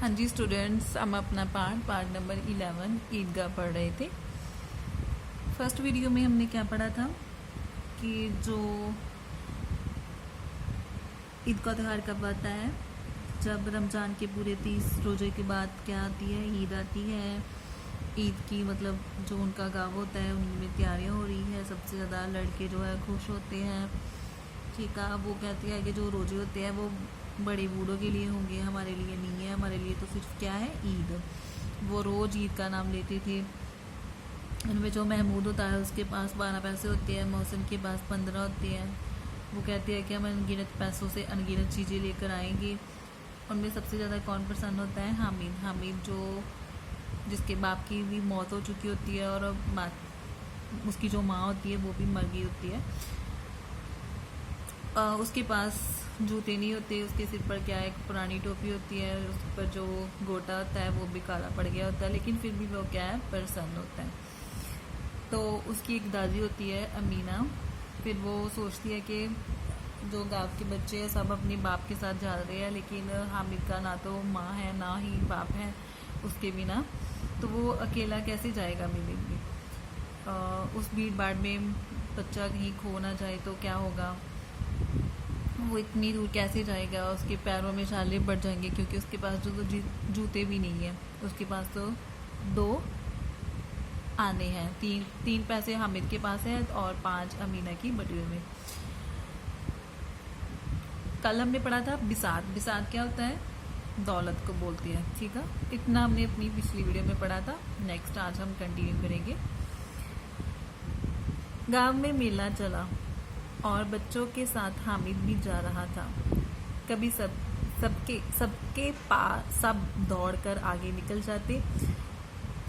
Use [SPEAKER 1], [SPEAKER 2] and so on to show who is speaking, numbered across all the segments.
[SPEAKER 1] हाँ जी स्टूडेंट्स, हम अपना पार्ट नंबर 11 ईदगाह पढ़ रहे थे। फर्स्ट वीडियो में हमने क्या पढ़ा था कि जो ईद का त्यौहार कब आता है, जब रमज़ान के पूरे 30 रोज़े के बाद क्या आती है, ईद आती है। ईद की मतलब जो उनका गाँव होता है उनमें तैयारियां हो रही है, सबसे ज़्यादा लड़के जो है खुश होते हैं। ठीक है, अब वो कहते हैं कि जो रोज़े होते हैं वो बड़े बूढ़ों के लिए होंगे, हमारे लिए नहीं है, हमारे लिए तो सिर्फ क्या है, ईद। वो रोज़ ईद का नाम लेते थे। उनमें जो महमूद होता है उसके पास 12 पैसे होते हैं, मोहसिन के पास 15 होते हैं। वो कहते हैं कि हम अनगिनत पैसों से अनगिनत चीज़ें लेकर आएंगे। उनमें सबसे ज़्यादा कौन पसंद होता है, हामिद। हामिद जो जिसके बाप की भी मौत हो चुकी होती है और उसकी जो माँ होती है वो भी मर गई होती है। उसके पास जूते नहीं होते, उसके सिर पर क्या है, एक पुरानी टोपी होती है, उस पर जो गोटा होता है वो भी काला पड़ गया होता है, लेकिन फिर भी वो क्या है, प्रसन्न होता है। तो उसकी एक दादी होती है अमीना। फिर वो सोचती है कि जो गाँव के बच्चे हैं सब अपने बाप के साथ जा रहे हैं, लेकिन हामिद का ना तो माँ है ना ही बाप है उसके बिना, तो वो अकेला कैसे जाएगा मिलेंगे। उस भीड़ भाड़ में बच्चा कहीं खो ना जाए तो क्या होगा, वो इतनी दूर कैसे जाएगा। उसके पैरों में छाले बढ़ जाएंगे क्योंकि उसके पास जो जूते भी नहीं है। उसके पास तो 2 आने हैं, तीन पैसे हामिद के पास है और 5 अमीना की बटुए में। कल हमने पढ़ा था बिसात। बिसात क्या होता है, दौलत को बोलते हैं। ठीक है, इतना हमने अपनी पिछली वीडियो में पढ़ा था। नेक्स्ट आज हम कंटिन्यू करेंगे। गांव में मेला चला और बच्चों के साथ हामिद भी जा रहा था। कभी सबके पास सब दौड़कर आगे निकल जाते,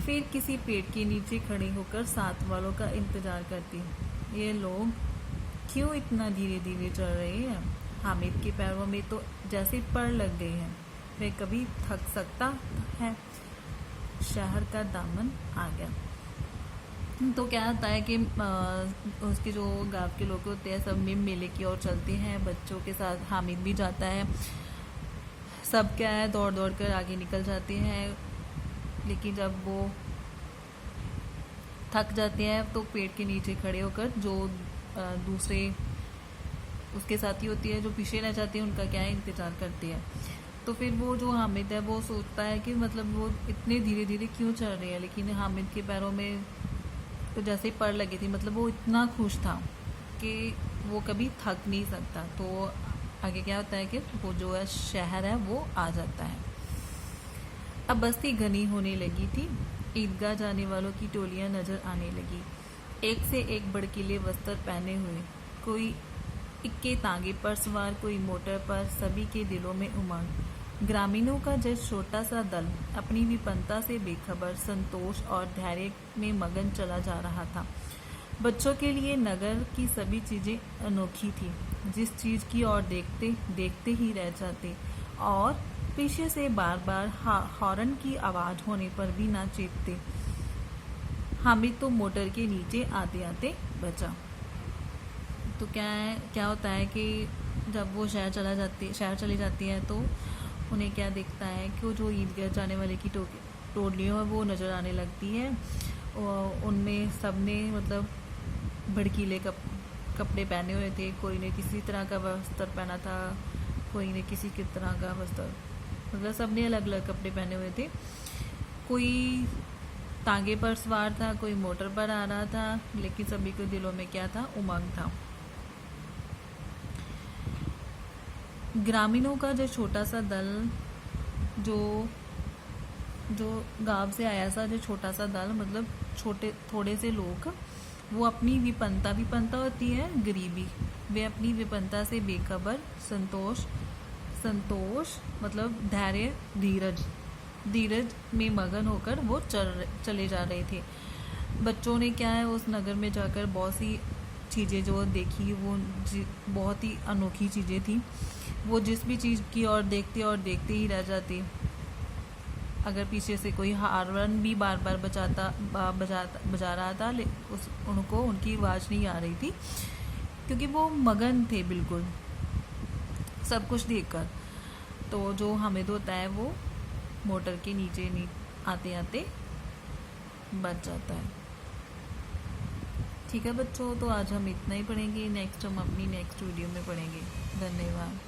[SPEAKER 1] फिर किसी पेड़ के नीचे खड़े होकर साथ वालों का इंतजार करते। ये लोग क्यों इतना धीरे धीरे चल रहे हैं। हामिद के पैरों में तो जैसे पर लग गए हैं, वह कभी थक सकता है। शहर का दामन आ गया। तो क्या होता है कि उसके जो गांव के लोग होते हैं सब मेले की ओर चलते हैं, बच्चों के साथ हामिद भी जाता है। सब क्या है, दौड़ दौड़ कर आगे निकल जाते हैं, लेकिन जब वो थक जाते हैं तो पेड़ के नीचे खड़े होकर जो दूसरे उसके साथी होती है जो पीछे रह जाते हैं उनका क्या है, इंतजार करते हैं। तो फिर वो जो हामिद है वो सोचता है कि मतलब वो इतने धीरे धीरे क्यों चल रहे हैं, लेकिन हामिद के पैरों में तो जैसे ही पर लगी थी, मतलब वो इतना खुश था कि वो कभी थक नहीं सकता। तो आगे क्या होता है कि वो जो है शहर है वो आ जाता है। अब बस्ती घनी होने लगी थी। ईदगाह जाने वालों की टोलियां नजर आने लगी, एक से एक भड़कीले वस्त्र पहने हुए, कोई इक्के तांगे पर सवार, कोई मोटर पर। सभी के दिलों में उमंग। ग्रामीणों का जो छोटा सा दल अपनी विपन्नता से बेखबर, संतोष और धैर्य में मगन चला जा रहा था। बच्चों के लिए नगर की सभी चीजें अनोखी थी, जिस चीज की ओर देखते देखते ही रह जाते, और पीछे से बार बार हॉर्न की आवाज होने पर भी ना चेतते। हामिद तो मोटर के नीचे आते आते बचा। तो क्या होता है कि जब वो शहर चली जाती है तो उन्हें क्या दिखता है कि वो जो ईदगाह जाने वाले की टोलियाँ है वो नज़र आने लगती है। और उनमें सबने मतलब भड़कीले कपड़े पहने हुए थे, कोई ने किसी तरह का वस्त्र पहना था, कोई ने किसी की तरह का वस्त्र, मतलब सबने अलग अलग कपड़े पहने हुए थे। कोई तांगे पर सवार था, कोई मोटर पर आ रहा था, लेकिन सभी के दिलों में क्या था, उमंग था। ग्रामीणों का जो छोटा सा दल, जो गांव से आया सा जो छोटा सा दल, मतलब थोड़े से लोग, वो अपनी विपन्नता होती है गरीबी, वे अपनी विपन्नता से बेखबर, संतोष मतलब धैर्य, धीरज में मगन होकर वो चले जा रहे थे। बच्चों ने क्या है, उस नगर में जाकर बहुत सी चीज़ें जो देखी, वो बहुत ही अनोखी चीज़ें थी। वो जिस भी चीज़ की ओर देखते ही रह जाते। अगर पीछे से कोई हार्न भी बार बार बजा रहा था, उनको उनकी आवाज़ नहीं आ रही थी क्योंकि वो मगन थे बिल्कुल सब कुछ देखकर। तो जो हामिद होता है वो मोटर के नीचे आते आते बच जाता है। ठीक है बच्चों, तो आज हम इतना ही पढ़ेंगे। नेक्स्ट हम अपनी नेक्स्ट वीडियो में पढ़ेंगे। धन्यवाद।